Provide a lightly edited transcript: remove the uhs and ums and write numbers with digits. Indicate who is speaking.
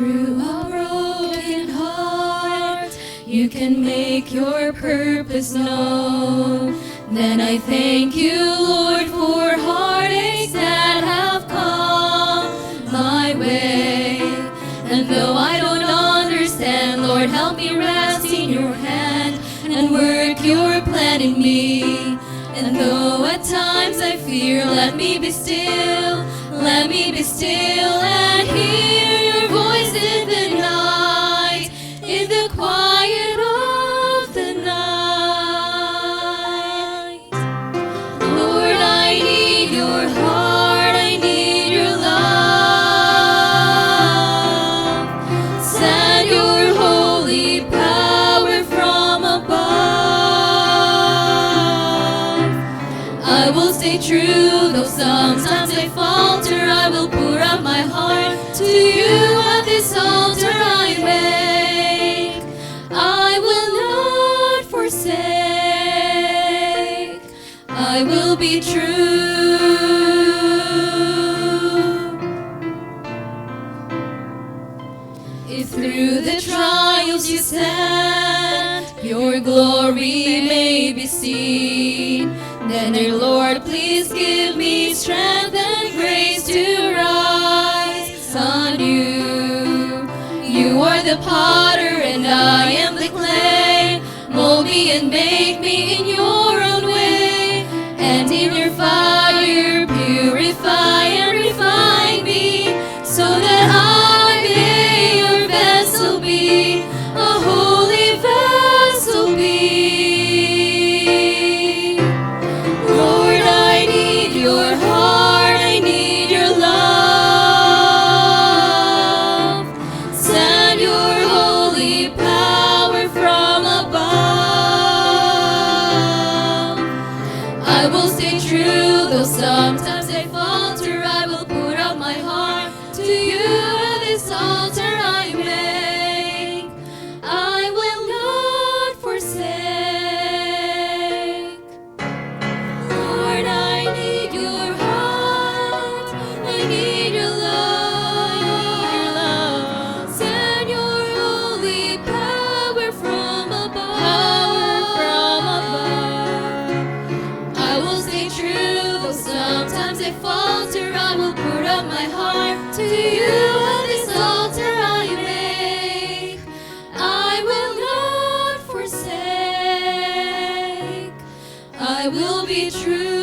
Speaker 1: through a broken heart, you can make your purpose known. Then I thank you, Lord, for heartaches that have come my way. And though I don't understand, Lord, help me rest in your hand and work your plan in me. And though at times I fear, let me be still, let me be still and hear your voice in the night, in the quiet of the night. Lord, I need your heart, I need your love. Send your holy power from above. I will stay true, though sometimes I falter. I will pour out my heart to you at this altar I make. I will not forsake, I will be true. If through the trials you stand, your glory may be seen, then, dear Lord, please give me strength and grace to rise anew. You are the potter and I am the clay. Mold me and make me in your own way, and in your fire purify and refine me, so that I may your vessel be, a holy vessel be. Lord, I need your heart, I need your love. Send your holy power from above. I will stay true, though sometimes I falter. I will put out my heart to you at this altar I make. I will not forsake. Lord, I need your heart, I need your love. Send your holy power from above. I will stay true, though sometimes I falter. I will pour out my heart to you at this altar I make. I will not forsake, I will be true.